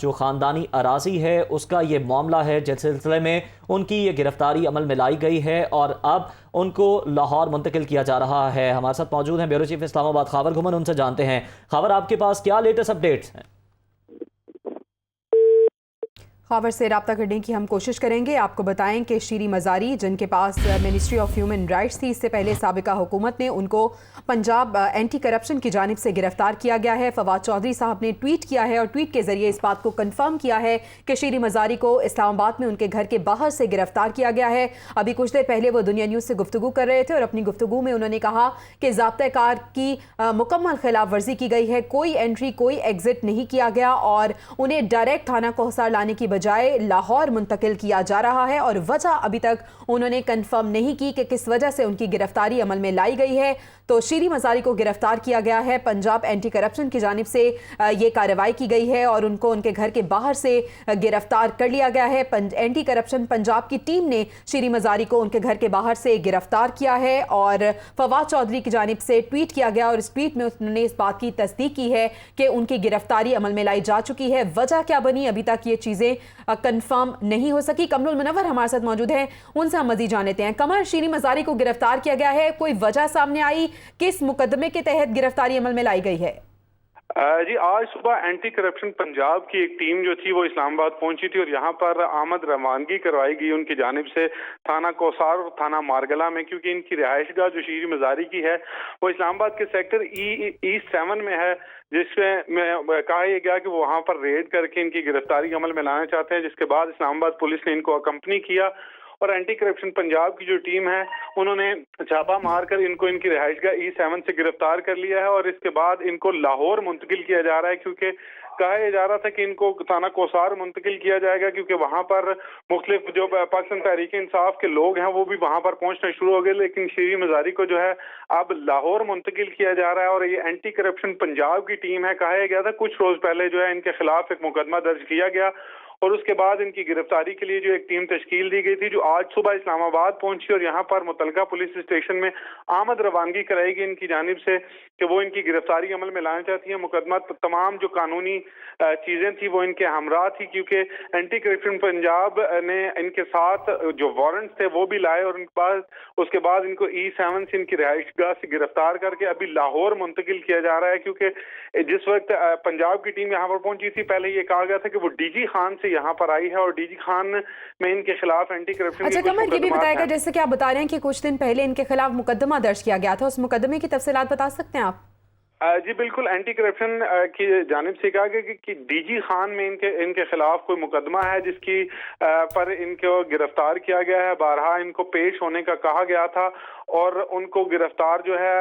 جو خاندانی اراضی ہے اس کا یہ معاملہ ہے، جس سلسلے میں ان کی یہ گرفتاری عمل میں لائی گئی ہے اور اب ان کو لاہور منتقل کیا جا رہا ہے۔ ہمارے ساتھ موجود ہیں بیورو چیف اسلام آباد خاور گھمن، ان سے جانتے ہیں۔ خاور، آپ کے پاس کیا لیٹسٹ اپڈیٹس ہیں؟ خاور سے رابطہ کرنے کی ہم کوشش کریں گے۔ آپ کو بتائیں کہ شیریں مزاری، جن کے پاس منسٹری آف ہیومن رائٹس تھی، اس سے پہلے سابقہ حکومت نے ان کو پنجاب اینٹی کرپشن کی جانب سے گرفتار کیا گیا ہے۔ فواد چودھری صاحب نے ٹویٹ کیا ہے اور ٹویٹ کے ذریعے اس بات کو کنفرم کیا ہے کہ شیریں مزاری کو اسلام آباد میں ان کے گھر کے باہر سے گرفتار کیا گیا ہے۔ ابھی کچھ دیر پہلے وہ دنیا نیوز سے گفتگو کر رہے تھے اور اپنی گفتگو میں انہوں نے کہا کہ ضابطۂ کار کی مکمل خلاف ورزی کی گئی ہے، کوئی انٹری کوئی ایگزٹ نہیں کیا گیا اور انہیں ڈائریکٹ تھانہ کوہسار لانے کی بجائے لاہور منتقل کیا جا رہا ہے، اور وجہ ابھی تک انہوں نے کنفرم نہیں کی کہ کس وجہ سے ان کی گرفتاری عمل میں لائی گئی ہے۔ تو شیریں مزاری کو گرفتار کیا گیا ہے، پنجاب اینٹی کرپشن کی جانب سے یہ کارروائی کی گئی ہے اور ان کو ان کے گھر کے باہر سے گرفتار کر لیا گیا ہے۔ اینٹی کرپشن پنجاب کی ٹیم نے شیریں مزاری کو ان کے گھر کے باہر سے گرفتار کیا ہے اور فواد چودھری کی جانب سے ٹویٹ کیا گیا اور اس ٹویٹ میں انہوں نے اس بات کی تصدیق کی ہے کہ ان کی گرفتاری عمل میں لائی جا چکی ہے۔ وجہ کیا بنی ابھی تک یہ چیزیں کنفرم نہیں ہو سکی۔ کمر المنور ہمارے ساتھ موجود ہیں، ان سے ہم مزید جان لیتے ہیں۔ کمر، شیریں مزاری کو گرفتار کیا گیا ہے، کوئی وجہ سامنے آئی؟ کس مقدمے کے تحت گرفتاری عمل میں لائی گئی ہے؟ جی، آج صبح اینٹی کرپشن پنجاب کی ایک ٹیم جو تھی وہ اسلام آباد پہنچی تھی اور یہاں پر آمد روانگی کروائی گئی ان کی جانب سے تھانہ کوہسار اور تھانہ مارگلہ میں، کیونکہ ان کی رہائش گاہ جو شیریں مزاری کی ہے وہ اسلام آباد کے سیکٹر E7 میں ہے، جس میں کہا یہ گیا کہ وہ وہاں پر ریڈ کر کے ان کی گرفتاری عمل میں لانا چاہتے ہیں، جس کے بعد اسلام آباد پولیس نے ان کو اکمپنی کیا اور اینٹی کرپشن پنجاب کی جو ٹیم ہے انہوں نے چھاپا مار کر ان کو ان کی رہائش گاہ E7 سے گرفتار کر لیا ہے اور اس کے بعد ان کو لاہور منتقل کیا جا رہا ہے، کیونکہ کہا جا رہا تھا کہ ان کو تھانہ کوہسار منتقل کیا جائے گا، کیونکہ وہاں پر مختلف جو پاکستان تحریک انصاف کے لوگ ہیں وہ بھی وہاں پر پہنچنا شروع ہو گئے، لیکن شیریں مزاری کو جو ہے اب لاہور منتقل کیا جا رہا ہے اور یہ اینٹی کرپشن پنجاب کی ٹیم ہے۔ کہا گیا تھا کچھ روز پہلے جو ہے ان کے خلاف ایک مقدمہ درج کیا گیا اور اس کے بعد ان کی گرفتاری کے لیے جو ایک ٹیم تشکیل دی گئی تھی، جو آج صبح اسلام آباد پہنچی اور یہاں پر متعلقہ پولیس اسٹیشن میں آمد روانگی کرائی گئی ان کی جانب سے کہ وہ ان کی گرفتاری عمل میں لانا چاہتی ہیں۔ مقدمہ تمام جو قانونی چیزیں تھی وہ ان کے ہمراہ تھی، کیونکہ اینٹی کرپشن پنجاب نے ان کے ساتھ جو وارنٹس تھے وہ بھی لائے اور اس کے بعد ان کو E7 سے ان کی رہائش گاہ سے گرفتار کر کے ابھی لاہور منتقل کیا جا رہا ہے، کیونکہ جس وقت پنجاب کی ٹیم یہاں پر پہنچی تھی پہلے یہ کہا گیا تھا کہ وہ ڈی جی خان سے یہاں پر آئی ہے اور ڈی جی خان میں ان کے خلاف اینٹی کرپشن اچھا کمر، یہ بھی بتائے گا جیسے کہ آپ بتا رہے ہیں کہ کچھ دن پہلے ان کے خلاف مقدمہ درج کیا گیا تھا، اس مقدمے کی تفصیلات بتا سکتے ہیں آپ؟ جی بالکل، اینٹی کرپشن کی جانب سے کہا گیا کہ ڈی جی خان میں ان کے خلاف کوئی مقدمہ ہے جس کی پر ان کو گرفتار کیا گیا ہے، بارہا ان کو پیش ہونے کا کہا گیا تھا اور ان کو گرفتار جو ہے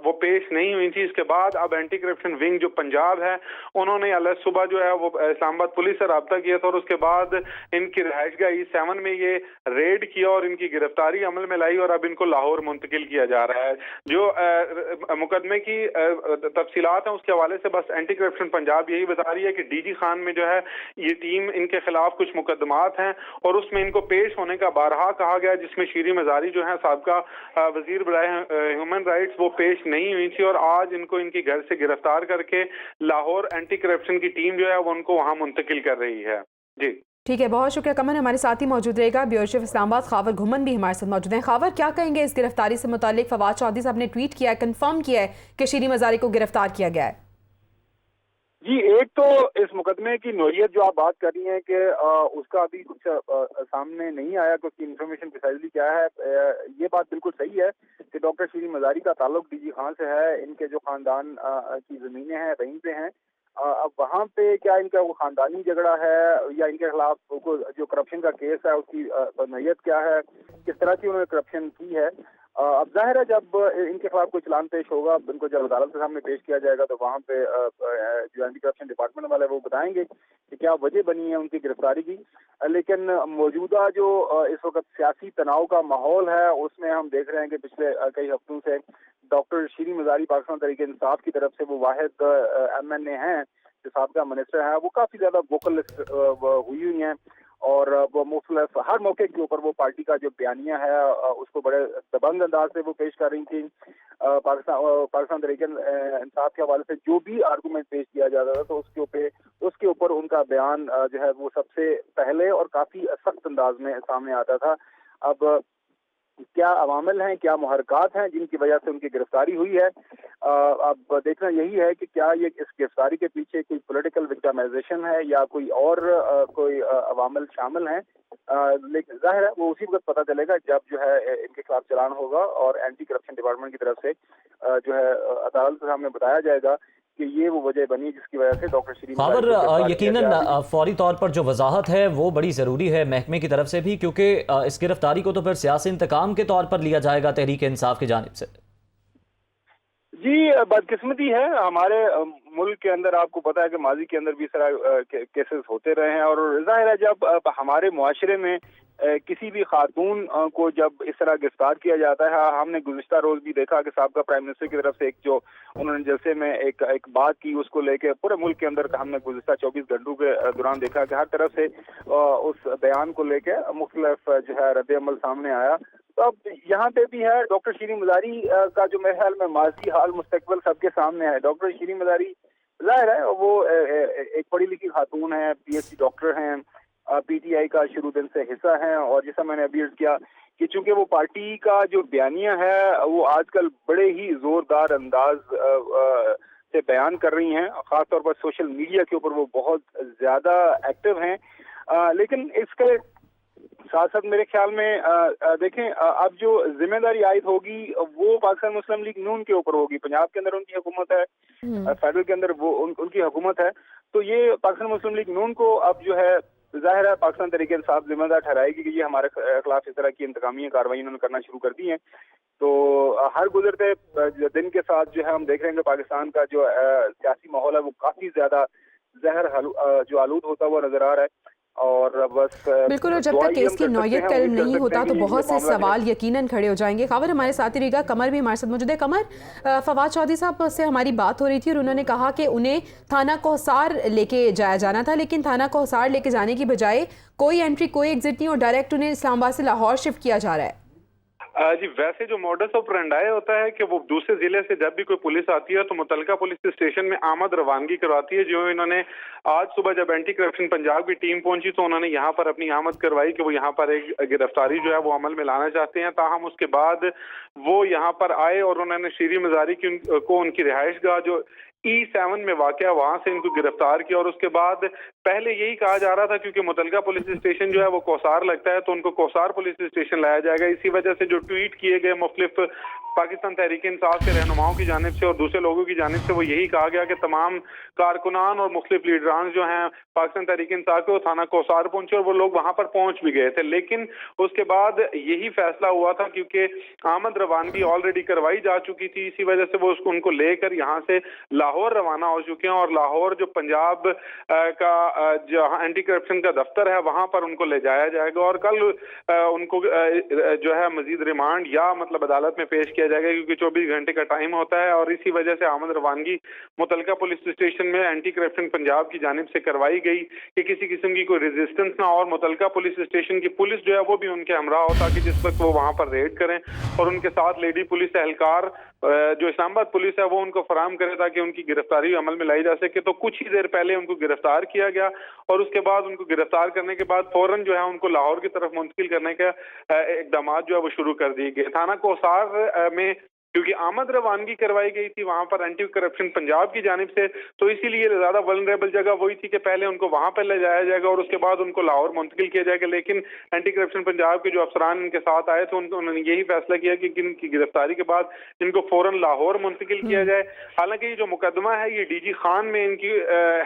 وہ پیش نہیں ہوئی تھی۔ اس کے بعد اب اینٹی کرپشن ونگ جو پنجاب ہے انہوں نے صبح جو ہے وہ اسلام آباد پولیس سے رابطہ کیا تھا اور اس کے بعد ان کی رہائش گاہ E7 میں یہ ریڈ کیا اور ان کی گرفتاری عمل میں لائی اور اب ان کو لاہور منتقل کیا جا رہا ہے۔ جو مقدمے کی تفصیلات ہیں اس کے حوالے سے بس اینٹی کرپشن پنجاب یہی بتا رہی ہے کہ ڈی جی خان میں جو ہے یہ ٹیم ان کے خلاف کچھ مقدمات ہیں اور اس میں ان کو پیش ہونے کا بارہا کہا گیا، جس میں شیریں مزاری جو ہے سابقہ وزیر برائے ہیومن رائٹس وہ پیش نہیں ہوئی تھی اور آج ان کو ان کے گھر سے گرفتار کر کے لاہور اینٹی کرپشن کی ٹیم جو ہے وہ ان کو وہاں منتقل کر رہی ہے۔ جی ٹھیک ہے، بہت شکریہ کمر، ہمارے ساتھ ہی موجود رہے گا بیورو چیف اسلام آباد خاور گھمن بھی ہمارے ساتھ موجود ہیں۔ خاور، کیا کہیں گے اس گرفتاری سے متعلق؟ فواد چودھری صاحب نے ٹویٹ کیا ہے، کنفرم کیا ہے کہ شیریں مزاری کو گرفتار کیا گیا ہے۔ جی، ایک تو اس مقدمے کی نوعیت جو آپ بات کر رہی ہیں کہ اس کا ابھی کچھ سامنے نہیں آیا کہ اس کی انفارمیشن پریسائزلی کیا ہے، یہ بات بالکل صحیح ہے کہ ڈاکٹر شیریں مزاری کا تعلق ڈی جی خان سے ہے، ان کے جو خاندان کی زمینیں ہیں وہیں پہ ہیں۔ اب وہاں پہ کیا ان کا وہ خاندانی جھگڑا ہے یا ان کے خلاف جو کرپشن کا کیس ہے اس کی نوعیت کیا ہے، کس طرح کی انہوں نے کرپشن کی ہے؟ اب ظاہر ہے جب ان کے خلاف کوئی چلان پیش ہوگا، ان کو جب عدالت کے سامنے پیش کیا جائے گا تو وہاں پہ جو اینٹی کرپشن ڈپارٹمنٹ والے وہ بتائیں گے کہ کیا وجہ بنی ہے ان کی گرفتاری کی۔ لیکن موجودہ جو اس وقت سیاسی تناؤ کا ماحول ہے اس میں ہم دیکھ رہے ہیں کہ پچھلے کئی ہفتوں سے ڈاکٹر شیریں مزاری پاکستان تحریک انصاف کی طرف سے وہ واحد MNA ہیں جو سابقہ منسٹر ہیں، وہ کافی زیادہ ووکلسٹ ہوئی ہیں اور وہ مختلف ہر موقع کے اوپر وہ پارٹی کا جو بیانیہ ہے اس کو بڑے دبنگ انداز سے وہ پیش کر رہی تھیں۔ پاکستان تحریک انصاف کے حوالے سے جو بھی آرگومنٹ پیش کیا جاتا تھا تو اس کے اوپر ان کا بیان جو ہے وہ سب سے پہلے اور کافی سخت انداز میں سامنے آتا تھا. اب کیا عوامل ہیں, کیا محرکات ہیں جن کی وجہ سے ان کی گرفتاری ہوئی ہے, اب دیکھنا یہی ہے کہ کیا یہ اس گرفتاری کے پیچھے کوئی پولیٹیکل وکٹمائزیشن ہے یا کوئی اور کوئی عوامل شامل ہیں. لیکن ظاہر ہے وہ اسی وقت پتہ چلے گا جب جو ہے ان کے خلاف چلان ہوگا اور اینٹی کرپشن ڈپارٹمنٹ کی طرف سے جو ہے عدالت کے سامنے بتایا جائے گا کہ یہ وہ وجہ بنی جس کی وجہ سے ڈاکٹر شیریں خاور یقیناً فوری طور پر جو وضاحت ہے وہ بڑی ضروری ہے محکمے کی طرف سے بھی, کیونکہ اس گرفتاری کو تو پھر سیاسی انتقام کے طور پر لیا جائے گا تحریک انصاف کی جانب سے. جی بدقسمتی ہے ہمارے ملک کے اندر, آپ کو پتا ہے کہ ماضی کے اندر بھی اس طرح کیسز ہوتے رہے ہیں, اور ظاہر ہے جب ہمارے معاشرے میں کسی بھی خاتون کو جب اس طرح گرفتار کیا جاتا ہے, ہم نے گزشتہ روز بھی دیکھا کہ سابقہ پرائم منسٹر کی طرف سے ایک جو انہوں نے جلسے میں ایک بات کی, اس کو لے کے پورے ملک کے اندر ہم نے گزشتہ 24 گھنٹوں کے دوران دیکھا کہ ہر طرف سے اس بیان کو لے کے مختلف جو ہے رد عمل سامنے آیا. تو اب یہاں پہ بھی ہے ڈاکٹر شیریں مزاری کا جو میرے خیال میں ماضی حال مستقبل سب کے سامنے ہے. ڈاکٹر شیریں مزاری ظاہر ہے وہ ایک پڑھی لکھی خاتون ہیں, پی ایچ ڈی ڈاکٹر ہیں, پی ٹی آئی کا شروع دن سے حصہ ہیں, اور جیسا میں نے ابھی عرض کیا کہ چونکہ وہ پارٹی کا جو بیانیہ ہے وہ آج کل بڑے ہی زوردار انداز سے بیان کر رہی ہیں, خاص طور پر سوشل میڈیا کے اوپر وہ بہت زیادہ ایکٹیو ہیں. لیکن اس کے ساتھ ساتھ میرے خیال میں دیکھیں اب جو ذمہ داری عائد ہوگی وہ پاکستان مسلم لیگ نون کے اوپر ہوگی. پنجاب کے اندر ان کی حکومت ہے, فیڈرل کے اندر وہ ان کی حکومت ہے, تو یہ پاکستان مسلم لیگ نون کو اب جو ہے ظاہر ہے پاکستان تحریک انصاف ذمہ دار ٹھہرائے گی کہ یہ ہمارے خلاف اس طرح کی انتقامی کارروائی انہوں نے کرنا شروع کر دی ہیں. تو ہر گزرتے دن کے ساتھ جو ہے ہم دیکھ رہے ہیں کہ پاکستان کا جو سیاسی ماحول ہے وہ کافی زیادہ زہر جو آلود ہوتا ہوا نظر آ رہا ہے. اور بس بالکل, اور جب تک کیس کی نوعیت کا علم نہیں ہوتا تو بہت سے سوال یقیناً کھڑے ہو جائیں گے. خبر ہمارے ساتھ رہے گا, قمر بھی ہمارے ساتھ موجود ہے. قمر, فواد چودھری صاحب سے ہماری بات ہو رہی تھی اور انہوں نے کہا کہ انہیں تھانہ کوہسار لے کے جایا جانا تھا, لیکن تھانہ کوہسار لے کے جانے کی بجائے کوئی انٹری کوئی ایگزٹ نہیں اور ڈائریکٹ انہیں اسلام آباد سے لاہور شفٹ کیا جا رہا ہے. جی ویسے جو موڈس آپرینڈائی ہوتا ہے کہ وہ دوسرے ضلع سے جب بھی کوئی پولیس آتی ہے تو متعلقہ پولیس اسٹیشن میں آمد روانگی کرواتی ہے. جو انہوں نے آج صبح جب اینٹی کرپشن پنجاب کی ٹیم پہنچی تو انہوں نے یہاں پر اپنی آمد کروائی کہ وہ یہاں پر ایک گرفتاری جو ہے وہ عمل میں لانا چاہتے ہیں. تاہم اس کے بعد وہ یہاں پر آئے اور انہوں نے شیریں مزاری کو ان کی رہائش گاہ جو E7 میں واقع وہاں سے ان کو گرفتار کیا. اور اس کے بعد پہلے یہی کہا جا رہا تھا کیونکہ متعلقہ پولیس اسٹیشن جو ہے وہ کوسار لگتا ہے تو ان کو کوسار پولیس اسٹیشن لایا جائے گا. اسی وجہ سے جو ٹویٹ کیے گئے مختلف پاکستان تحریک انصاف کے رہنماؤں کی جانب سے اور دوسرے لوگوں کی جانب سے وہ یہی کہا گیا کہ تمام کارکنان اور مختلف لیڈران جو ہیں پاکستان تحریک انصاف کے وہ تھانہ کوسار پہنچے اور وہ لوگ وہاں پر پہنچ بھی گئے تھے. لیکن اس کے بعد یہی فیصلہ ہوا تھا کیونکہ آمد روانگی آلریڈی کروائی جا چکی تھی, اسی وجہ سے وہ ان کو لے کر یہاں سے لاہور روانہ ہو چکے ہیں. اور لاہور جو پنجاب کا جو اینٹی کرپشن کا دفتر ہے وہاں پر ان کو لے جایا جائے گا اور کل ان کو جو ہے مزید ریمانڈ یا مطلب عدالت میں پیش کیا جائے گا کیونکہ 24 گھنٹے کا ٹائم ہوتا ہے. اور اسی وجہ سے آمد روانگی متعلقہ پولیس اسٹیشن میں اینٹی کرپشن پنجاب کی جانب سے کروائی گئی کہ کسی قسم کی کوئی ریزسٹنس نہ اور متعلقہ پولیس اسٹیشن کی پولیس جو ہے وہ بھی ان کے ہمراہ ہو تاکہ جس وقت وہ وہاں پر ریڈ کریں اور ان کے ساتھ لیڈی پولیس اہلکار جو اسلام آباد پولیس ہے وہ ان کو فراہم کرے تاکہ ان کی گرفتاری عمل میں لائی جا سکے. تو کچھ ہی دیر پہلے ان کو گرفتار کیا گیا اور اس کے بعد ان کو گرفتار کرنے کے بعد فوراً جو ہے ان کو لاہور کی طرف منتقل کرنے کا اقدامات جو ہے وہ شروع کر دیے گئے. تھانہ کوسار میں کیونکہ آمد روانگی کروائی گئی تھی وہاں پر اینٹی کرپشن پنجاب کی جانب سے تو اسی لیے زیادہ ولنریبل جگہ وہی تھی کہ پہلے ان کو وہاں پہ لے جایا جائے گا اور اس کے بعد ان کو لاہور منتقل کیا جائے گا. لیکن اینٹی کرپشن پنجاب کے جو افسران ان کے ساتھ آئے تھے انہوں نے یہی فیصلہ کیا کہ ان کی گرفتاری کے بعد ان کو فوراً لاہور منتقل کیا جائے. حالانکہ یہ جو مقدمہ ہے یہ ڈی جی خان میں ان کی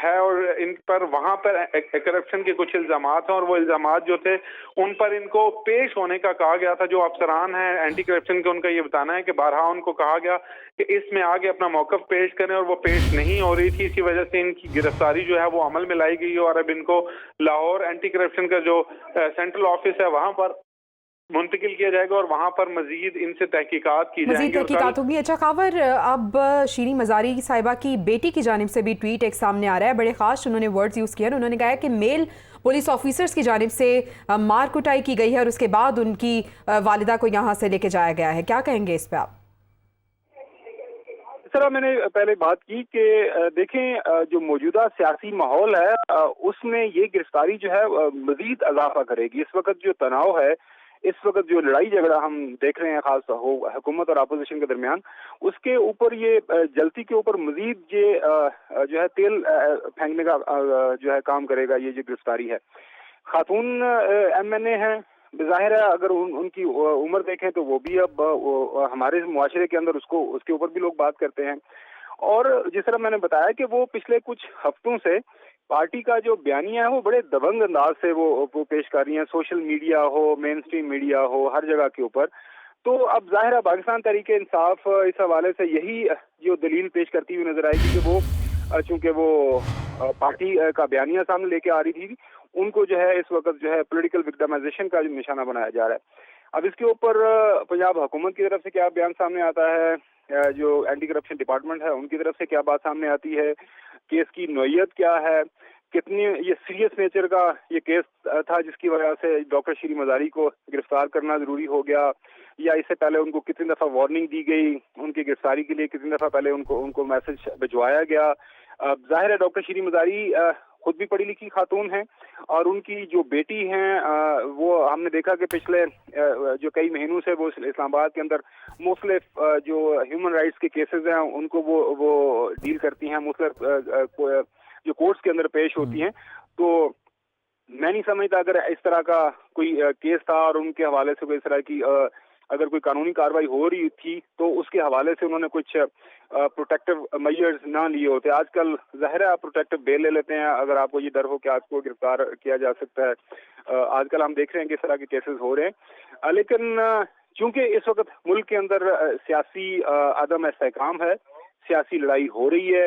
ہے اور ان پر وہاں پر کرپشن کے کچھ الزامات ہیں اور وہ الزامات جو تھے ان پر ان کو پیش ہونے کا کہا گیا تھا. جو افسران ہیں اینٹی کرپشن کا ان کا یہ بتانا ہے کہ بارہا ان کو کہا گیا کہ اس میں آگے اپنا موقف پیش کریں اور وہ پیش نہیں ہو رہی تھی. اسی وجہ سے ان کی گرفتاری جو ہے وہ عمل میں لائی گئی اور اب ان کو لاہور اینٹی کرپشن کا جو سینٹرل آفس ہے وہاں پر منتقل کیا جائے گا اور وہاں پر مزید ان سے تحقیقات کی جائیں گی. مزید تحقیقات ہوگی. اچھا خاور, اب شیریں مزاری صاحبہ کی بیٹی کی جانب سے بھی ٹویٹ ایک سامنے آ رہا ہے. بڑے خاص انہوں نے ورڈز یوز کیا. انہوں نے کہا کہ میل پولیس آفیسرز کی جانب سے مار کٹائی کی گئی ہے اور اس کے بعد ان کی والدہ کو یہاں سے لے کے جایا گیا ہے. کیا کہیں گے اس پہ آپ؟ طرح میں نے پہلے بات کی کہ دیکھیں جو موجودہ سیاسی ماحول ہے اس میں یہ گرفتاری جو ہے مزید اضافہ کرے گی. اس وقت جو تناؤ ہے، اس وقت جو لڑائی جھگڑا ہم دیکھ رہے ہیں خاص حکومت اور اپوزیشن کے درمیان، اس کے اوپر یہ جلتی کے اوپر مزید یہ جو ہے تیل پھینکنے کا جو ہے کام کرے گا. یہ جو گرفتاری ہے، خاتون ایم این اے ہیں، بظاہر ہے اگر ان کی عمر دیکھیں تو وہ بھی اب ہمارے معاشرے کے اندر اس کے اوپر بھی لوگ بات کرتے ہیں. اور جس طرح میں نے بتایا کہ وہ پچھلے کچھ ہفتوں سے پارٹی کا جو بیانیہ ہے وہ بڑے دبنگ انداز سے وہ پیش کر رہی ہیں، سوشل میڈیا ہو، مین اسٹریم میڈیا ہو، ہر جگہ کے اوپر. تو اب ظاہر ہے پاکستان تحریک انصاف اس حوالے سے یہی جو دلیل پیش کرتی ہوئی نظر آئے گی کہ وہ چونکہ وہ پارٹی کا بیانیہ سامنے لے کے آ رہی تھی، ان کو جو ہے اس وقت جو ہے پولیٹیکل وکٹمائزیشن کا جو نشانہ بنایا جا رہا ہے. اب اس کے اوپر پنجاب حکومت کی طرف سے کیا بیان سامنے آتا ہے، جو اینٹی کرپشن ڈپارٹمنٹ ہے ان کی طرف سے کیا بات سامنے آتی ہے، کیس کی نوعیت کیا ہے، کتنی یہ سیریس نیچر کا یہ کیس تھا جس کی وجہ سے ڈاکٹر شیری مزاری کو گرفتار کرنا ضروری ہو گیا، یا اس سے پہلے ان کو کتنی دفعہ وارننگ دی گئی، ان کی گرفتاری کے لیے کتنی دفعہ پہلے ان کو میسج بھجوایا گیا. ظاہر ہے ڈاکٹر شیری مزاری خود بھی پڑھی لکھی خاتون ہیں، اور ان کی جو بیٹی ہیں وہ ہم نے دیکھا کہ پچھلے جو کئی مہینوں سے وہ اسلام آباد کے اندر مختلف جو ہیومن رائٹس کے کیسز ہیں ان کو وہ ڈیل کرتی ہیں، مختلف جو کورٹس کے اندر پیش ہوتی ہیں. تو میں نہیں سمجھتا اگر اس طرح کا کوئی کیس تھا اور ان کے حوالے سے کوئی اس طرح کی اگر کوئی قانونی کارروائی ہو رہی تھی تو اس کے حوالے سے انہوں نے کچھ پروٹیکٹیو میجرز نہ لیے ہوتے. آج کل ظاہر ہے آپ پروٹیکٹیو بیل لے لیتے ہیں اگر آپ کو یہ ڈر ہو کہ آپ کو گرفتار کیا جا سکتا ہے. آج کل ہم دیکھ رہے ہیں کہ اس طرح کے کیسز ہو رہے ہیں، لیکن چونکہ اس وقت ملک کے اندر سیاسی عدم استحکام ہے، سیاسی لڑائی ہو رہی ہے،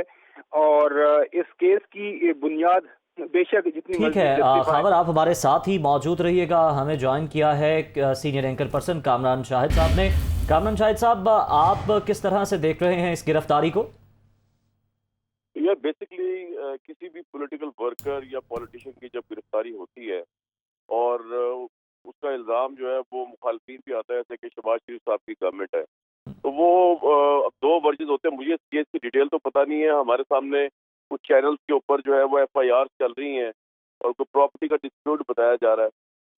اور اس کیس کی بنیاد بے شک جتنی ٹھیک ہے خاور، آپ ہمارے ساتھ ہی موجود رہیے گا. ہمیں جوائن کیا ہے سینئر اینکر پرسن کامران شاہد صاحب نے. کامران شاہد صاحب، آپ کس طرح سے دیکھ رہے ہیں اس گرفتاری کو؟ یہ بیسکلی کسی بھی پولیٹیکل ورکر یا پولیٹیشین کی جب گرفتاری ہوتی ہے اور اس کا الزام جو ہے وہ مخالفین بھی آتا ہے، جیسے کہ شہباز شریف صاحب کی گورنمنٹ ہے، تو وہ دو ورجز ہوتے ہیں. مجھے اس کیس کی ڈیٹیل تو پتہ نہیں ہے. ہمارے سامنے کچھ چینلز کے اوپر جو ہے وہ ایف آئی آر چل رہی ہیں اور کوئی پراپرٹی کا ڈسپیوٹ بتایا جا رہا ہے،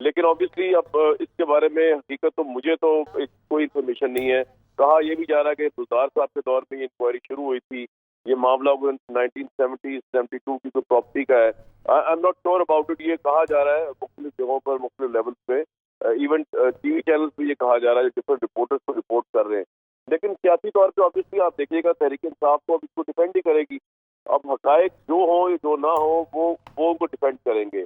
لیکن آبویسلی اب اس کے بارے میں حقیقت تو مجھے تو کوئی انفارمیشن نہیں ہے. کہا یہ بھی جا رہا ہے کہ گلزار صاحب کے دور میں یہ انکوائری شروع ہوئی تھی. یہ معاملہ 1970-72 کی کوئی پراپرٹی کا ہے. I am not sure about it. یہ کہا جا رہا ہے مختلف جگہوں پر، مختلف لیولز پہ، ایون ٹی وی چینلز پہ یہ کہا جا رہا ہے، ڈفرنٹ رپورٹرز کو رپورٹ کر رہے ہیں. لیکن سیاسی طور پہ آبویسلی آپ دیکھیے گا تحریک انصاف کو اب اس کو ڈیفینڈ ہی کرے گی. اب حقائق جو ہوں یا جو نہ ہوں وہ ان کو ڈیفینڈ کریں گے.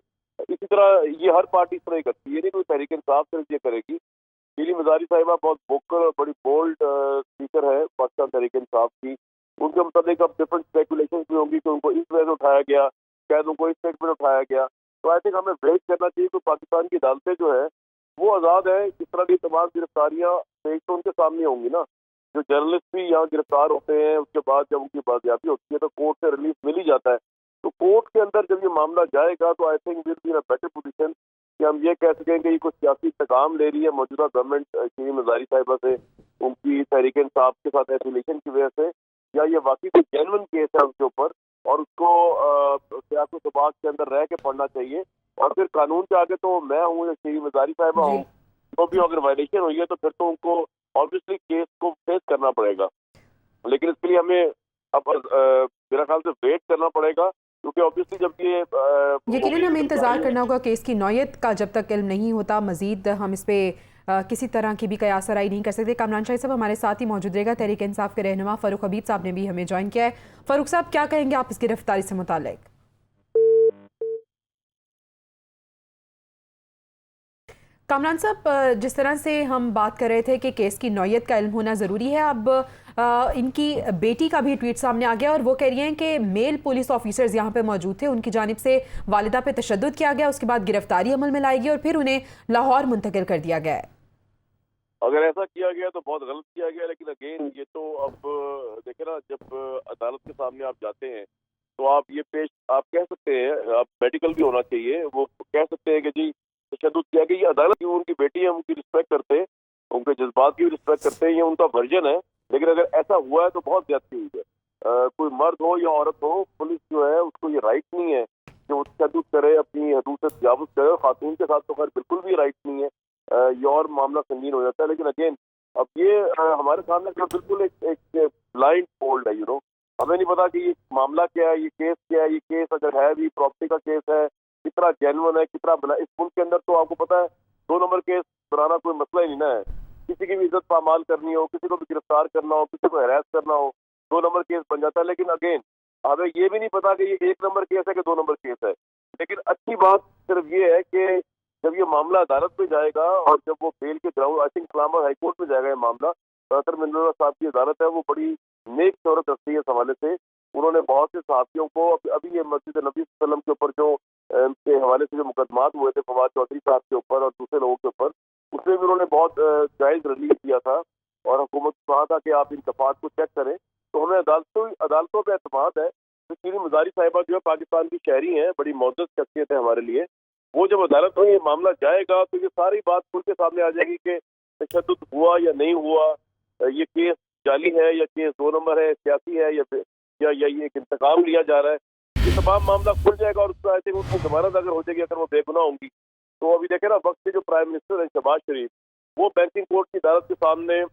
اسی طرح یہ ہر پارٹی اس طرح ہی کرتی ہے، یہ نہیں کوئی تحریک انصاف صرف یہ کرے گی. شیری مزاری صاحبہ بہت ووکل اور بڑی بولڈ اسپیکر ہے پاکستان تحریک انصاف کی. ان کے متعلق اب ڈفرنٹ اسپیکولیشن بھی ہوں گی کہ ان کو اس وجہ سے اٹھایا گیا، شاید ان کو اس اسٹیٹمنٹ اٹھایا گیا. تو آئی تھنک ہمیں ویٹ کرنا چاہیے کہ پاکستان کی عدالتیں جو ہے وہ آزاد ہے. اس طرح کی تمام گرفتاریاں پیش تو ان کے سامنے ہوں گی نا. جو جرنلسٹ بھی یہاں گرفتار ہوتے ہیں اس کے بعد جب ان کی بازیابی ہوتی ہے تو کورٹ سے ریلیف مل ہی جاتا ہے. تو کورٹ کے اندر جب یہ معاملہ جائے گا تو I think will be in a better position کہ ہم یہ کہہ سکیں کہ یہ کچھ سیاسی انتقام لے رہی ہے موجودہ گورنمنٹ شیری مزاری صاحبہ سے، ان کی تحریک انصاف کے ساتھ ایفیلیشن کی وجہ سے، یا یہ واقعی کوئی جینون کیس ہے اس کے اوپر اور اس کو سیاست و ثبات کے اندر رہ کے پڑھنا چاہیے. اور پھر قانون کے آگے تو میں ہوں یا شیری مزاری صاحبہ ہوں، تو بھی اگر وائلیشن ہوئی ہے تو پھر تو ان کو آبویسلی کیس کو فیس کرنا پڑے گا. لیکن اس کے لیے ہمیں اب میرا خیال سے ویٹ کرنا پڑے گا، کیونکہ آبویسلی جب یہ یقیناً ہمیں انتظار کرنا ہوگا کیس کی نوعیت کا. جب تک علم نہیں ہوتا مزید ہم اس پہ کسی طرح کی بھی قیاس آرائی نہیں کر سکتے. کامران شاہد صاحب ہمارے ساتھ ہی موجود رہے گا. تحریک انصاف کے رہنما فاروق حبیب صاحب نے بھی ہمیں جوائن کیا ہے. فاروق صاحب، کیا کہیں گے آپ اس گرفتاری سے متعلق؟ کامران صاحب، جس طرح سے ہم بات کر رہے تھے کہ کیس کی نوعیت کا علم ہونا ضروری ہے، اب ان کی بیٹی کا بھی ٹویٹ سامنے آ گیا اور وہ کہہ رہی ہیں کہ میل پولیس آفیسرز یہاں پہ موجود تھے، ان کی جانب سے والدہ پہ تشدد کیا گیا، اس کے بعد گرفتاری عمل میں لائی گئی اور پھر انہیں لاہور منتقل کر دیا گیا ہے. اگر ایسا کیا گیا تو بہت غلط کیا گیا. لیکن اگین یہ تو اب دیکھیں نا، جب عدالت کے سامنے آپ جاتے ہیں تو آپ یہ آپ کہہ سکتے ہیں، آپ میڈیکل بھی ہونا چاہیے، وہ کہہ سکتے ہیں کہ جی تشدد کیا گیا. یہ عدالت کی ان کی بیٹی ہے، ان کی رسپیکٹ کرتے ہیں، ان کے جذبات بات کی رسپیکٹ کرتے ہیں, یہ ان کا ورژن ہے, لیکن اگر ایسا ہوا ہے تو بہت زیادتی ہوئی ہے. کوئی مرد ہو یا عورت ہو, پولیس جو ہے اس کو یہ رائٹ نہیں ہے کہ وہ تشدد کرے, اپنی حدود سے تجاوز کرے. خاتون کے ساتھ تو خیر بالکل بھی رائٹ نہیں ہے, یہ اور معاملہ سنگین ہو جاتا ہے. لیکن اگین اب یہ ہمارے سامنے بالکل ایک بلائنڈ فولڈ ہے, ہمیں نہیں پتا کہ یہ معاملہ کیا ہے, یہ کیس کیا ہے. یہ کیس اگر ہے بھی پراپرٹی کا کیس ہے, کتنا جینون ہے, کتنا بنا. اس ملک کے اندر تو آپ کو پتا ہے 2 نمبر کیس بنانا کوئی مسئلہ ہی نہیں نا ہے. کسی کی بھی عزت پامال کرنی ہو, کسی کو بھی گرفتار کرنا ہو, کسی کو ہراس کرنا ہو, 2 نمبر کیس بن جاتا ہے. لیکن اگین ہمیں یہ بھی نہیں پتا کہ یہ 1 نمبر کیس ہے کہ 2 نمبر کیس ہے. لیکن اچھی بات صرف یہ ہے کہ جب یہ معاملہ عدالت میں جائے گا اور جب وہ بیل کے گراؤنڈ, آئی تھنک اسلام آباد ہائی کورٹ میں جائے گا یہ معاملہ, صدر منظور صاحب کی عدالت ہے, وہ بڑی نیک شہرت رکھتی ہے اس حوالے سے. انہوں نے بہت سے صحافیوں کو ابھی یہ مسجد نبی صلی اللہ علیہ وسلم کے اوپر جو کے حوالے سے جو مقدمات ہوئے تھے فواد چودھری صاحب کے اوپر اور دوسرے لوگوں کے اوپر, اس میں بھی انہوں نے بہت جائز ریلیز کیا تھا اور حکومت کو کہا تھا کہ آپ ان دفعات کو چیک کریں. تو ہمیں عدالتوں پہ اعتماد ہے. شیریں مزاری صاحبہ جو ہے پاکستان کی شہری ہیں, بڑی معزز شخصیت ہے ہمارے لیے. وہ جب عدالت میں یہ معاملہ جائے گا تو یہ ساری بات کھل کے سامنے آ جائے گی کہ تشدد ہوا یا نہیں ہوا, یہ کیس جعلی ہے یا کیس 2 نمبر ہے, سیاسی ہے یا یہ ایک انتقام لیا جا رہا ہے. یہ تمام معاملہ کھل جائے گا اور اس کا ان کی ضمانت اگر ہو جائے گی, اگر وہ بے گناہ ہوں گی. تو ابھی دیکھیں نا, وقت سے جو پرائم منسٹر ہیں شہباز شریف, وہ بینکنگ کورٹ کی عدالت کے سامنے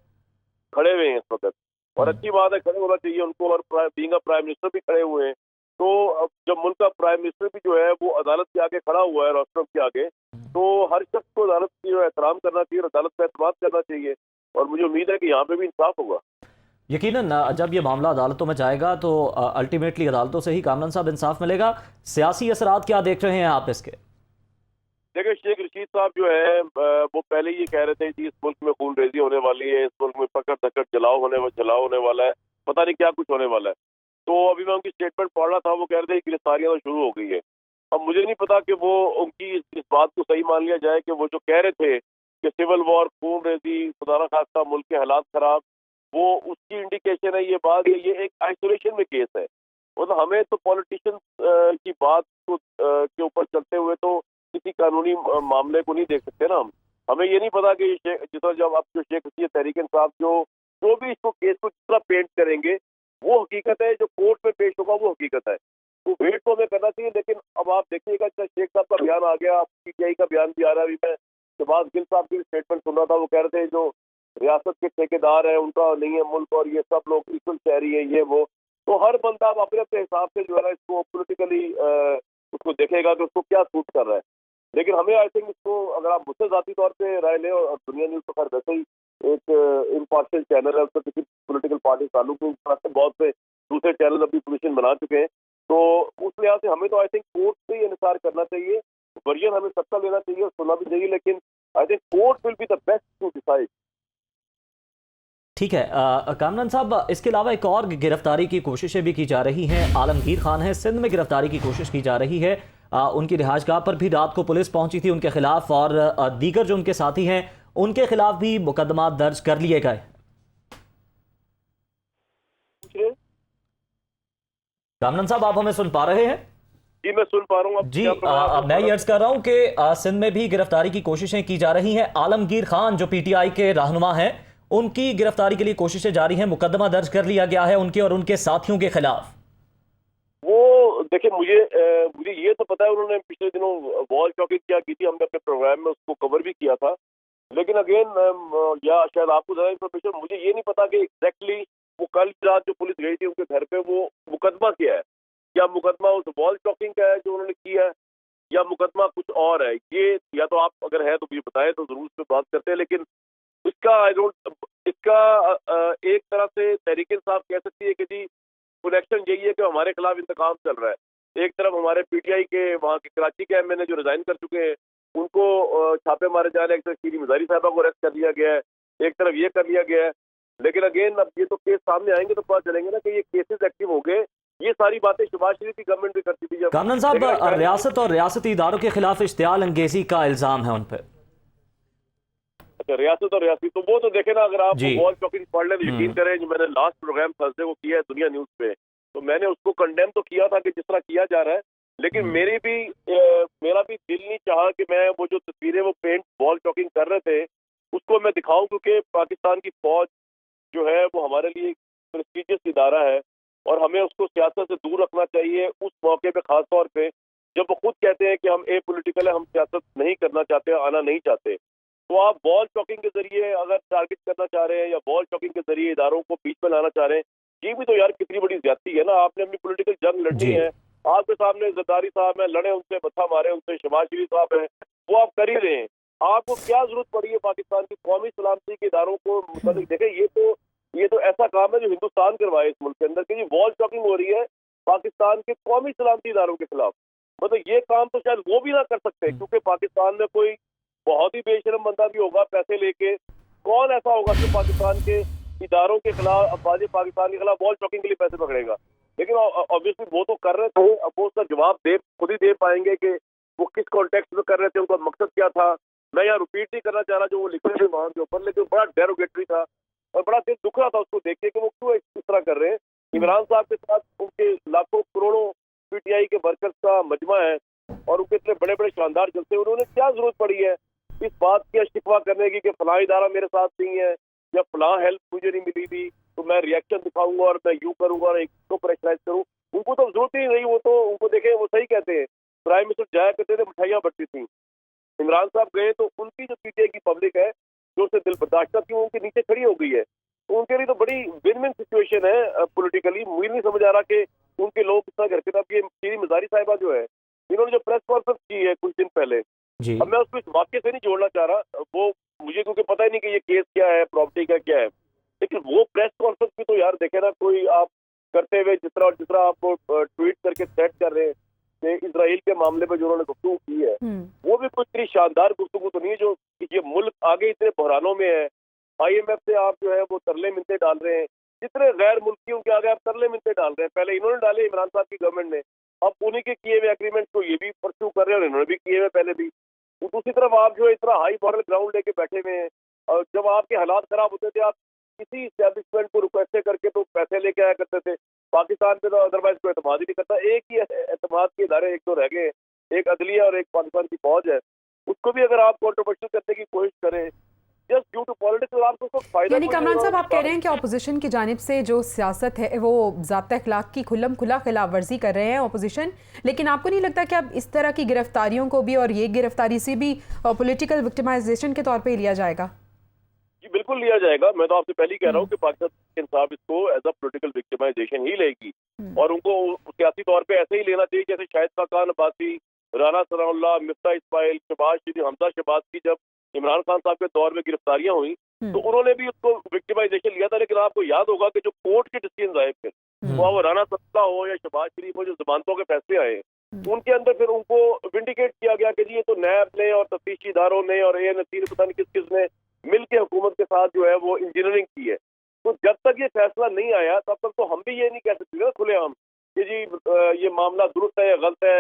کھڑے ہوئے ہیں اس وقت, اور اچھی بات ہے, کھڑے ہونا چاہیے ان کو, اور بینگ اے پرائم منسٹر بھی کھڑے ہوئے ہیں. تو اب جب ملک کا پرائم منسٹر بھی جو ہے وہ عدالت کے آگے کھڑا ہوا ہے, روسٹرم کے آگے, تو ہر شخص کو عدالت کی جو احترام کرنا چاہیے اور عدالت کا اعتماد کرنا چاہیے. اور مجھے امید ہے کہ یہاں پہ بھی انصاف ہوگا. یقیناً جب یہ معاملہ عدالتوں میں جائے گا تو الٹیمیٹلی عدالتوں سے ہی کامران صاحب انصاف ملے گا. سیاسی اثرات کیا دیکھ رہے ہیں آپ اس کے؟ دیکھیں, شیخ رشید صاحب جو ہے وہ پہلے یہ کہہ رہے تھے کہ اس ملک میں خون ریزی ہونے والی ہے, اس ملک میں پکڑ دھکڑ جلاؤ ہونے والا ہے, پتہ نہیں کیا کچھ ہونے والا ہے. تو ابھی میں ان کی اسٹیٹمنٹ پڑھ رہا تھا, وہ کہہ رہے تھے کہ گرفتاریاں تو شروع ہو گئی ہے. اب مجھے نہیں پتا کہ وہ ان کی اس بات کو صحیح مان لیا جائے کہ وہ جو کہہ رہے تھے کہ سول وار, خون ریزی, خدا نہ خواستہ ملک کے حالات خراب, وہ اس کی انڈیکیشن ہے یہ بات. یہ ایک آئسولیشن میں کیس ہے. مطلب ہمیں تو پولیٹیشین کی بات کے اوپر چلتے ہوئے تو کسی قانونی معاملے کو نہیں دیکھ سکتے نا ہم. ہمیں یہ نہیں پتا کہ جس طرح جب آپ جو شیخ رشید تحریک انصاف جو بھی اس کو کیس کو جس طرح پینٹ کریں گے وہ حقیقت ہے, جو کورٹ میں پیش ہوگا وہ حقیقت ہے. تو ویٹ تو ہمیں کرنا چاہیے. لیکن اب آپ دیکھیے گا, شیخ صاحب کا بیان آ گیا, پی ٹی آئی کا بیان بھی آ رہا ہے. ابھی میں شہباز گل صاحب کی اسٹیٹمنٹ سن رہا تھا, وہ کہہ رہے تھے جو ریاست کے ٹھیکیدار ہیں ان کا نہیں ہے ملک, اور یہ سب لوگ ایکول شہری ہیں, یہ وہ. تو ہر بندہ اب اپنے اپنے حساب سے جو ہے اس کو پولیٹیکلی اس کو دیکھے گا کہ اس کو کیا سوٹ کر رہا ہے. لیکن ہمیں آئی تھنک اس کو, اگر آپ مجھ سے ذاتی طور پہ رائے لیں, اور دنیا نیوز تو خیر ویسے ہی ایک امپارشل چینل ہے, اس پر کسی پولیٹیکل پارٹی تعلق نہیں, اس طرح سے بہت سے دوسرے چینل اپنی پوزیشن بنا چکے ہیں. تو اس لحاظ سے ہمیں تو آئی تھنک کورٹ سے ہی انحصار کرنا چاہیے. ورژن ہمیں سب کا لینا چاہیے اور سننا بھی چاہیے, لیکن I think court will be the best to decide. ٹھیک ہے کامران صاحب, اس کے علاوہ ایک اور گرفتاری کی کوششیں بھی کی جا رہی ہیں. عالمگیر خان ہے, سندھ میں گرفتاری کی کوشش کی جا رہی ہے. ان کی رہائش گاہ پر بھی رات کو پولیس پہنچی تھی ان کے خلاف, اور دیگر جو ان کے ساتھی ہیں ان کے خلاف بھی مقدمات درج کر لیے گئے. کامران صاحب, آپ ہمیں سن پا رہے ہیں؟ جی میں سن پا رہا ہوں. جی میں یہ عرض کر رہا ہوں کہ سندھ میں بھی گرفتاری کی کوششیں کی جا رہی ہیں. عالمگیر خان جو پی ٹی آئی کے رہنما ہیں, ان کی گرفتاری کے لیے کوششیں جاری ہیں. مقدمہ درج کر لیا گیا ہے ان کے اور ان کے ساتھیوں کے خلاف. وہ دیکھیں, مجھے یہ تو پتا ہے انہوں نے پچھلے دنوں وال چاکنگ کیا کی تھی, ہم نے اپنے پروگرام میں اس کو کور بھی کیا تھا. لیکن اگین یا شاید آپ کو زیادہ انفارمیشن, مجھے یہ نہیں پتا کہ ایگزیکٹلی وہ کل رات جو پولیس گئی تھی ان کے گھر پہ, وہ مقدمہ کیا ہے. کیا مقدمہ اس وال چاکنگ کا ہے جو انہوں نے کیا ہے, یا مقدمہ کچھ اور ہے؟ یہ یا تو آپ اگر ہے تو مجھے بتائیں تو ضرور اس پہ بات کرتے ہیں. لیکن اس کا ایک طرح سے تحریک انصاف کہہ سکتی ہے کہ جی کنیکشن یہی ہے کہ ہمارے خلاف انتقام چل رہا ہے. ایک طرف ہمارے پی ٹی آئی کے وہاں کے کراچی کے ایم این اے جو ریزائن کر چکے ہیں ان کو چھاپے مارے جا رہے ہیں, ایک طرف شیریں مزاری صاحبہ کو اریسٹ کر لیا گیا ہے, ایک طرف یہ کر لیا گیا ہے. لیکن اگین اب یہ تو کیس سامنے آئیں گے تو پتہ چلیں گے نا کہ یہ کیسز ایکٹیو ہو گئے. یہ ساری باتیں شہباز شریف کی گورنمنٹ بھی کرتی تھی. کامران صاحب, ریاست اور ریاستی اداروں کے خلاف اشتعال انگیزی کا الزام ہے ان پہ. اچھا, ریاست اور ریاستی, تو وہ تو دیکھیں نا, اگر آپ وال چاکنگ پڑھ لیں تو یقین کریں, جو میں نے لاسٹ پروگرام تھرسڈے کو کیا ہے دنیا نیوز پہ, تو میں نے اس کو کنڈیم تو کیا تھا کہ جس طرح کیا جا رہا ہے. لیکن میرا بھی دل نہیں چاہا کہ میں وہ جو تصویریں وہ پینٹ وال چاکنگ کر رہے تھے اس کو میں دکھاؤں, کیونکہ کیونکہ پاکستان کی فوج جو ہے وہ ہمارے لیے ایک پریسٹیجیس ادارہ ہے اور ہمیں اس کو سیاست سے دور رکھنا چاہیے اس موقع پہ، خاص طور پہ جب وہ خود کہتے ہیں کہ ہم اے پولیٹیکل ہے، ہم سیاست نہیں کرنا چاہتے، آنا نہیں چاہتے. تو آپ بال چاکنگ کے ذریعے اگر ٹارگٹ کرنا چاہ رہے ہیں یا بال چاکنگ کے ذریعے اداروں کو بیچ میں لانا چاہ رہے ہیں، یہ بھی تو یار کتنی بڑی زیادتی ہے نا. آپ نے اپنی پولیٹیکل جنگ لڑنی ہے، آپ کے سامنے زرداری صاحب ہیں، لڑے ان سے، بتھا مارے ان سے، شہباز شریف صاحب ہیں، وہ آپ کر ہی رہے ہیں. آپ کو کیا ضرورت پڑی ہے پاکستان کی قومی سلامتی کے اداروں کو متعلق؟ دیکھیں یہ تو ایسا کام ہے جو ہندوستان کروائے اس ملک کے اندر کہ یہ وال چاکنگ ہو رہی ہے پاکستان کے قومی سلامتی اداروں کے خلاف. مطلب یہ کام تو شاید وہ بھی نہ کر سکتے کیونکہ پاکستان میں کوئی بہت ہی بے شرم بندہ بھی ہوگا پیسے لے کے. کون ایسا ہوگا کہ پاکستان کے اداروں کے خلاف، افواج پاکستان کے خلاف وال چاکنگ کے لیے پیسے پکڑے گا؟ لیکن obviously وہ تو کر رہے تھے، اب وہ اس کا جواب خود ہی دے پائیں گے کہ وہ کس کانٹیکسٹ میں کر رہے تھے، ان کا مقصد کیا تھا. میں یہاں ریپیٹ نہیں کرنا چاہ رہا جو وہ لکھے تھے وہاں کے اوپر، لیکن بڑا ڈیروگیٹری تھا اور بڑا دل دکھ رہا تھا اس کو دیکھ کے کہ وہ کیوں اس طرح کر رہے ہیں. عمران صاحب کے ساتھ ان کے لاکھوں کروڑوں پی ٹی آئی کے ورکرز کا مجمع ہے اور ان کے اتنے بڑے بڑے شاندار جلسے، انہوں نے کیا ضرورت پڑی ہے اس بات کی شکوہ کرنے کی کہ فلاں ادارہ میرے ساتھ نہیں ہے یا فلاں ہیلپ مجھے نہیں ملی تھی تو میں ریئیکشن دکھاؤں گا اور میں یوں کروں گا اور ایک کو پریشرائز کروں. ان کو تو ضرورت ہی نہیں. وہ تو ان کو دیکھیں، وہ صحیح کہتے ہیں، پرائم منسٹر جایا کرتے تھے، مٹھائیاں بٹتی تھیں. عمران صاحب گئے تو ان کی جو پی ٹی آئی کی پبلک ہے جو اسے دل برداشتہ تھی، ان کے نیچے کھڑی ہو گئی ہے. تو ان کے لیے تو بڑی ون ون سچویشن ہے پولیٹیکلی. مجھے نہیں سمجھ آ رہا کہ ان کے لوگ کس طرح کرتے تھے. اب یہ شیریں مزاری صاحبہ جو ہے، انہوں نے جو پریس کانفرنس کی ہے کچھ دن پہلے، اب میں اس کو اس واقعے سے نہیں جوڑنا چاہ رہا، وہ مجھے کیونکہ پتہ ہی نہیں کہ یہ کیس کیا ہے، پراپرٹی کا کیا ہے، لیکن وہ پریس کانفرنس بھی تو یار دیکھیں نا، کوئی آپ کرتے ہوئے جس طرح آپ کو ٹویٹ کر کے سیٹ کر رہے ہیں کہ اسرائیل کے معاملے میں جو انہوں نے گفتگو کی ہے، وہ بھی کوئی اتنی شاندار گفتگو تو نہیں ہے جو یہ ملک آگے اتنے بحرانوں میں ہے. آئی ایم ایف سے آپ جو ہے وہ ترلے منتے ڈال رہے ہیں، جتنے غیر ملکیوں کے آگے آپ ترلے منتے ڈال رہے ہیں. پہلے انہوں نے ڈالے عمران صاحب کی گورنمنٹ نے، اب انہیں کے کیے ہوئے ایگریمنٹ کو یہ بھی پرسو کر رہے ہیں اور انہوں نے بھی کیے ہوئے پہلے بھی. دوسری طرف آپ جو اتنا ہائی مارل گراؤنڈ لے کے بیٹھے ہوئے ہیں، اور جب آپ کے حالات خراب ہوتے تھے آپ کسی اسٹیبلشمنٹ کو ریکویسٹ کر کے تو پیسے لے کے آیا کرتے تھے. پاکستان پہ تو ادروائز کوئی اعتماد ہی نہیں کرتا. ایک ہی اعتماد کے ادارے ایک دو رہ گئے، ایک عدلیہ اور ایک پاکستان کی فوج ہے. اس کو بھی اگر آپ کنٹروورشل کرنے کی کوشش کریں جسٹ ڈیو ٹو پالیٹکس، آپ کو فائدہ. یعنی کامران صاحب آپ کہہ رہے ہیں کہ اپوزیشن کی جانب سے جو سیاست ہے وہ ضابطہ اخلاق کی کھلم کھلا خلاف ورزی کر رہے ہیں اپوزیشن، لیکن آپ کو نہیں لگتا کہ اب اس طرح کی گرفتاریوں کو بھی اور یہ گرفتاری سے بھی پولیٹیکل وکٹمائزیشن کے طور پہ لیا جائے گا؟ جی بالکل لیا جائے گا. میں تو آپ سے پہلے ہی کہہ رہا ہوں کہ پاکستان انصاف اس کو ایز اے پولیٹیکل وکٹمائزیشن ہی لے گی اور ان کو سیاسی طور پہ ایسے ہی لینا چاہیے جیسے شاہد خاقان عباسی، رانا ثناء اللہ، مفتاح اسماعیل، شہباز شریف، حمزہ شہباز کی جب عمران خان صاحب کے دور میں گرفتاریاں ہوئیں تو انہوں نے بھی اس کو وکٹمائزیشن لیا تھا. لیکن آپ کو یاد ہوگا کہ جو کورٹ کے ڈیسیژنز آئے پھر وہ رانا ثناء اللہ ہو یا شہباز شریف ہو، جو ضمانتوں کے فیصلے آئے ان کے اندر پھر ان کو ونڈیکیٹ کیا گیا کہ جی یہ تو نیب نے اور تفتیشی اداروں نے اور اے این ایس نے پتہ نہیں کس کس نے مل کے حکومت کے ساتھ جو ہے وہ انجینئرنگ کی ہے. تو جب تک یہ فیصلہ نہیں آیا تب تک تو ہم بھی یہ نہیں کہہ سکتے نا کھلے عام کہ جی یہ معاملہ درست ہے یا غلط ہے،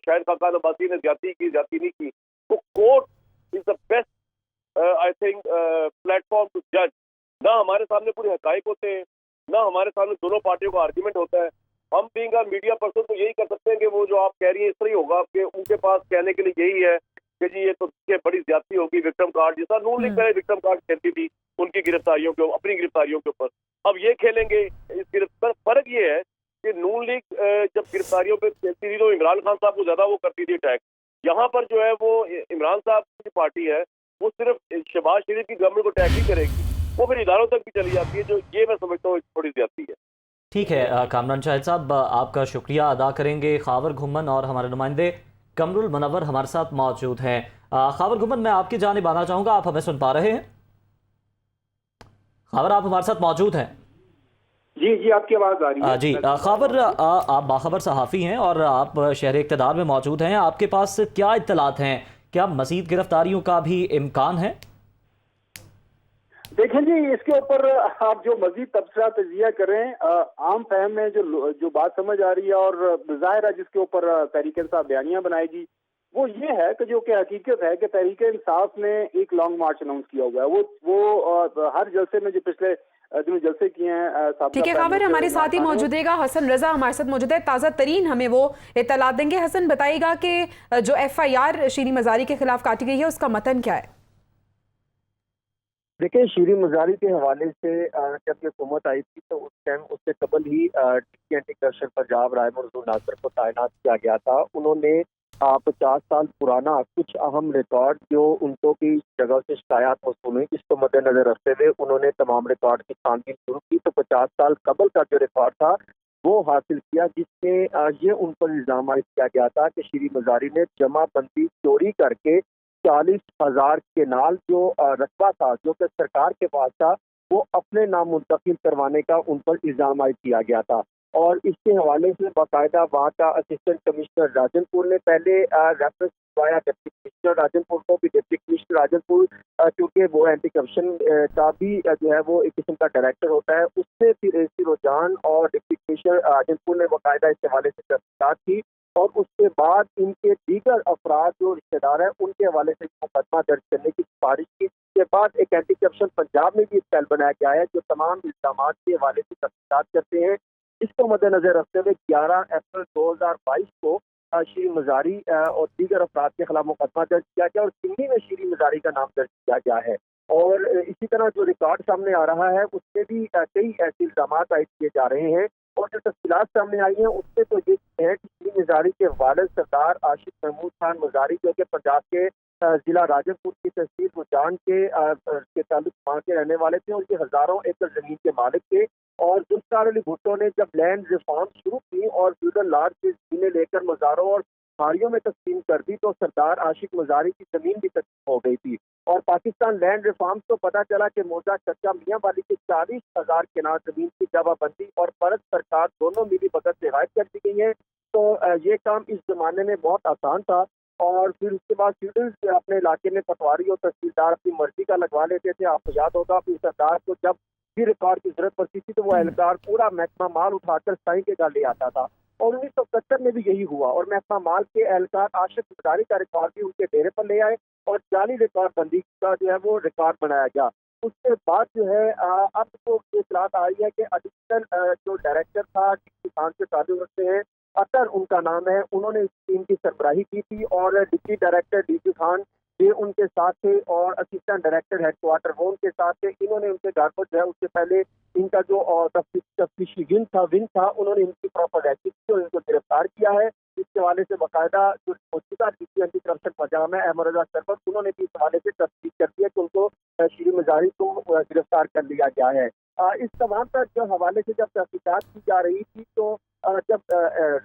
شاہد خاقان عباسی نے زیادتی کی زیادتی نہیں کی. تو court is the best I think platform to جج. نہ ہمارے سامنے پورے حقائق ہوتے ہیں، نہ ہمارے سامنے دونوں پارٹیوں کا آرگیومنٹ ہوتا ہے. ہم بینگ اے میڈیا پرسن تو یہی کر سکتے ہیں کہ وہ جو آپ کہہ رہی ہیں اس طرح ہی ہوگا کہ ان کے پاس کہنے کے لیے یہی ہے کہ جی یہ تو بڑی زیادتی ہوگی. وکٹم کارڈ جیسا نون لیگ پہلے وکٹم کارڈ کھیلتی تھی ان کی گرفتاریوں کے، اپنی گرفتاریوں کے اوپر، اب یہ کھیلیں گے. اس فرق یہ ہے کہ نون لیگ جب گرفتاریوں پہ کھیلتی تھی تو عمران خان صاحب کو زیادہ وہ کرتی تھی اٹیک. یہاں پر جو ہے وہ عمران صاحب کی پارٹی ہے وہ صرف شہباز شریف کی گورنمنٹ کو اٹیک نہیں کرے گی، وہ پھر اداروں تک بھی چلی جاتی ہے، جو یہ میں سمجھتا ہوں تھوڑی زیادتی ہے. ٹھیک ہے کامران شاہد صاحب، آپ کا شکریہ ادا کریں گے. خاور گھمن اور ہمارے نمائندے قمر المنور ہمارے ساتھ موجود ہیں. خاور گھمن، میں آپ کی جانب آنا چاہوں گا، آپ ہمیں سن پا رہے ہیں؟ خاور آپ ہمارے ساتھ موجود ہیں؟ جی آپ کی آواز آ رہی ہے. جی خاور، آپ باخبر صحافی ہیں اور آپ شہر اقتدار میں موجود ہیں، آپ کے پاس کیا اطلاعات ہیں؟ کیا مزید گرفتاریوں کا بھی امکان ہے؟ دیکھیں جی، اس کے اوپر آپ جو مزید تبصرہ تجزیہ کریں، عام فہم میں جو بات سمجھ آ رہی ہے اور ظاہر ہے جس کے اوپر تحریک انصاف بیانیہ بنائے گی وہ یہ ہے کہ جو کہ حقیقت ہے کہ تحریک انصاف نے ایک لانگ مارچ اناؤنس کیا ہوا ہے. وہ ہر جلسے میں جو پچھلے دنوں جلسے کیے ہیں. ٹھیک ہے خاور، ہمارے ساتھ ہی موجود ہے گا حسن رضا، ہمارے ساتھ موجود ہے، تازہ ترین ہمیں وہ اطلاعات دیں گے. حسن بتائیے گا کہ جو F I R Shireen Mazari کے خلاف کاٹی گئی ہے اس کا متن کیا ہے؟ دیکھیں، شیریں مزاری کے حوالے سے جب یہ حکومت آئی تھی تو اس ٹائم اس سے قبل ہی ڈپٹی اینٹی کرپشن پنجاب رائے منظور ناصر کو تعینات کیا گیا تھا۔ انہوں نے 50 سال پرانا کچھ اہم ریکارڈ جو ان کو کی جگہ سے شکایات موصول ہوئی، اس کو مد نظر رکھتے ہوئے انہوں نے تمام ریکارڈ کی چھان بین شروع کی۔ تو 50 سال قبل کا جو ریکارڈ تھا وہ حاصل کیا، جس میں یہ ان پر الزام عائد کیا گیا تھا کہ شیریں مزاری نے جمع بندی چوری کر کے 40,000 کے نال جو رقبہ تھا جو کہ سرکار کے پاس تھا وہ اپنے نام منتقل کروانے کا ان پر الزام عائد کیا گیا تھا۔ اور اس کے حوالے سے باقاعدہ وہاں کا اسسٹنٹ کمشنر راجن پور نے پہلے ریفرنس کروایا ڈپٹی کمشنر راجن پور کو بھی۔ ڈپٹی کمشنر راجن پور چونکہ وہ اینٹی کرپشن کا بھی جو ہے وہ ایک قسم کا ڈائریکٹر ہوتا ہے، اس سے پھر اے سی رجحان اور ڈپٹی کمشنر راجن پور نے باقاعدہ اس حوالے سے تحقیقات کی، اور اس کے بعد ان کے دیگر افراد جو رشتہ دار ہیں ان کے حوالے سے مقدمہ درج کرنے کی سفارش کی۔ اس کے بعد ایک اینٹی کرپشن پنجاب میں بھی ایک سیل بنایا گیا ہے جو تمام الزامات کے حوالے سے تحقیقات کرتے ہیں۔ اس کو مد نظر رکھتے ہوئے 11 اپریل 2022 کو شیریں مزاری اور دیگر افراد کے خلاف مقدمہ درج کیا گیا اور سنگی میں شیریں مزاری کا نام درج کیا گیا ہے۔ اور اسی طرح جو ریکارڈ سامنے آ رہا ہے اس میں بھی کئی ایسے الزامات عائد کیے جا رہے ہیں، اور جو تفصیلات سامنے آئی ہیں اس سے تو یہ ہے کہ شیریں مزاری کے والد سردار عاشق محمود خان مزاری جو کہ پنجاب کے ضلع راجن پور کی تحصیل رجحان کے تعلق وہاں کے رہنے والے تھے، اور یہ ہزاروں ایکڑ زمین کے مالک تھے۔ اور ذوالفقار علی بھٹو نے جب لینڈ ریفارم شروع کی اور فیوڈل لاج سے زمینیں لے کر مزاروں اور پہاڑیوں میں تقسیم کر دی تو سردار عاشق مزاری کی زمین بھی تقسیم ہو گئی تھی۔ اور پاکستان لینڈ ریفارم کو پتہ چلا کہ موزہ چچا میاں والی کے 40,000 کنال زمین کی جگہ بندی اور فرض سرکار دونوں ملی بھگت سے غائب کر دی گئی ہیں۔ تو یہ کام اس زمانے میں بہت آسان تھا، اور پھر اس کے بعد فیوڈلز اپنے علاقے میں پٹواری اور تحصیلدار اپنی مرضی کا لگوا لیتے تھے۔ آپ کو یاد ہوگا پھر سردار کو جب بھی ریکارڈ کی ضرورت پڑتی تھی تو وہ اہلکار پورا محکمہ مال اٹھا کر سائیں کے گھر لے آتا تھا، اور 1970 میں بھی یہی ہوا، اور محکمہ مال کے اہلکار عاشق مزاری کا ریکارڈ بھی ان کے ڈیرے پر لے آئے اور جعلی ریکارڈ بندی کا جو ہے وہ ریکارڈ بنایا گیا۔ اس کے بعد جو ہے اب جو اطلاعات آئی ہے کہ ایڈیشنل جو ڈائریکٹر تھا ڈی خان سے تعلق رکھتے ہیں، اطہر ان کا نام ہے، انہوں نے اس ٹیم کی سربراہی کی تھی، اور ڈپٹی ڈائریکٹر ڈی خان یہ ان کے ساتھ تھے، اور اسسٹنٹ ڈائریکٹر ہیڈ کوارٹر وہ ان کے ساتھ تھے۔ انہوں نے ان کے گھر پر جو ہے اس سے پہلے ان کا جو تفتیشی ونگ تھا انہوں نے ان کی پراپر ایکٹیو کی اور ان کو گرفتار کیا ہے۔ اس کے حوالے سے باقاعدہ جو موجودہ ڈپٹی اینٹی کرپشن پنجاب ہے احمد رضا سرور، انہوں نے بھی اس حوالے سے تصدیق کر دی ہے کہ ان کو شیریں مزاری کو گرفتار کر لیا گیا ہے۔ اس تمام پر جو حوالے سے جب تحقیقات کی جا رہی تھی تو جب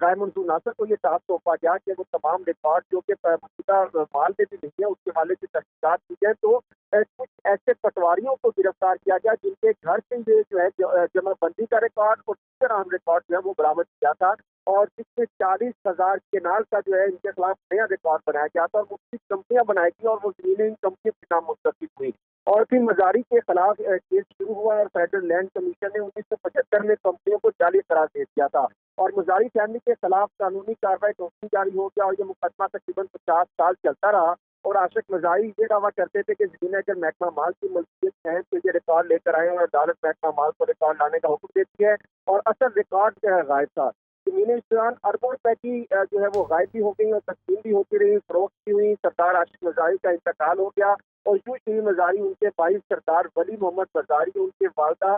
رائے منظور ناصر کو یہ ٹاسک سونپا گیا کہ وہ تمام ریکارڈ جو کہ موجودہ مال میں بھی نہیں ہے اس کے حوالے سے تحقیقات کی جائے، تو کچھ ایسے پٹواریوں کو گرفتار کیا گیا جن کے گھر سے یہ جو ہے جمع بندی کا ریکارڈ اور دیگر عام ریکارڈ جو ہے وہ برآمد کیا تھا، اور جس میں 40,000 کنال کا جو ہے ان کے خلاف نیا ریکارڈ بنایا گیا تھا، اور مختلف کمپنیاں بنائی گئی اور وہ زمینیں ان کمپنیوں کے نام منتقل ہوئی۔ اور پھر مزاری کے خلاف کیس شروع ہوا، اور فیڈرل لینڈ کمیشن نے 1975 میں کمپنیوں کو جعلی قرار دے دیا تھا، اور مزاری فیملی کے خلاف قانونی کارروائی نوٹس جاری ہو گیا، اور یہ مقدمہ تقریباً 50 سال چلتا رہا۔ اور عاشق مزاری یہ دعویٰ کرتے تھے کہ زمینیں اگر محکمہ مال کی ملکیت ہیں تو یہ ریکارڈ لے کر آئے، اور عدالت محکمہ مال کو ریکارڈ لانے کا حکم دیتی ہے، اور اصل ریکارڈ جو ہے غائب تھا۔ زمینیں اس دوران اربوں روپے کی جو ہے وہ غائب بھی ہو گئی اور تقسیم بھی ہوتی رہی، فروخت بھی ہوئی۔ سردار عاشق مزاری کا انتقال ہو گیا، اور یوں شیریں مزاری ان کے بھائی سردار ولی محمد مزاری ان کے والدہ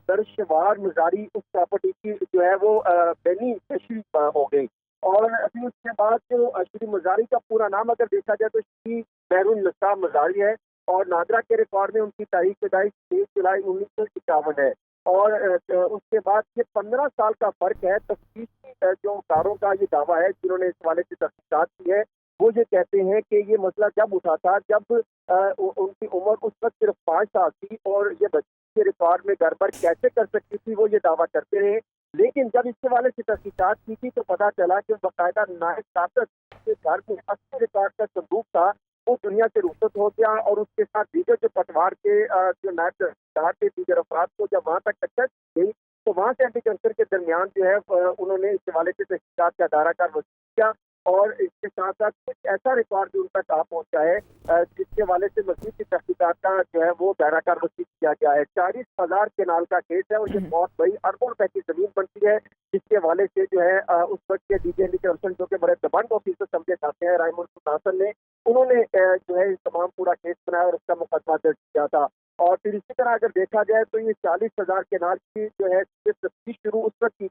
درشوار مزاری اس پراپرٹی کی جو ہے وہ بینیفیشری ہو گئی۔ اور ابھی اس کے بعد جو شیریں مزاری کا پورا نام اگر دیکھا جائے تو شیریں بہر النساء مزاری ہے، اور نادرا کے ریکارڈ میں ان کی تاریخ پیدائش 23 جولائی 1951 ہے۔ اور اس کے بعد یہ 15 سال کا فرق ہے۔ تفتیشی جو کاروں کا یہ دعویٰ ہے جنہوں نے اس حوالے سے تحقیقات کی ہے، وہ یہ کہتے ہیں کہ یہ مسئلہ جب اٹھا تھا جب ان کی عمر اس وقت صرف 5 سال تھی، اور یہ بچے کے ریکارڈ میں گڑبڑ کیسے کر سکتی تھی وہ یہ دعویٰ کرتے رہے۔ لیکن جب اس کے حوالے سے تحقیقات کی تھی تو پتہ چلا کہ باقاعدہ نائب طاقت کے گھر میں 80 ریکارڈ کا صندوق تھا، وہ دنیا سے رخصت ہو گیا، اور اس کے ساتھ دیگر جو پٹوار کے جو نائب تحصیلدار کے دیگر افراد کو جب وہاں تک ٹکر گئی تو وہاں سے اینٹی کرپشن کے درمیان جو ہے انہوں نے اس حوالے سے تحقیقات کا دائرہ کار وسیع کیا، اور اس کے ساتھ ساتھ کچھ ایسا ریکارڈ بھی ان تک آ پہنچا ہے جس کے حوالے سے مزید کی تحقیقات کا جو ہے وہ دائرہ کار وسیع کیا گیا ہے۔ 40,000 کنال کا کیس ہے، اور یہ بہت بڑی اربوں روپے کی زمین بنتی ہے، جس کے حوالے سے جو ہے اس وقت کے ڈی جی اینٹی کرپشن جو کہ بڑے دبنگ آفیسر سمجھے جاتے ہیں رائے منصور ناصر نے، انہوں نے جو ہے تمام پورا کیس بنایا اور اس کا مقدمہ درج کیا تھا۔ اور پھر اسی طرح اگر دیکھا جائے تو یہ 40,000 کنال کی جو ہے تفتیش شروع اس وقت کی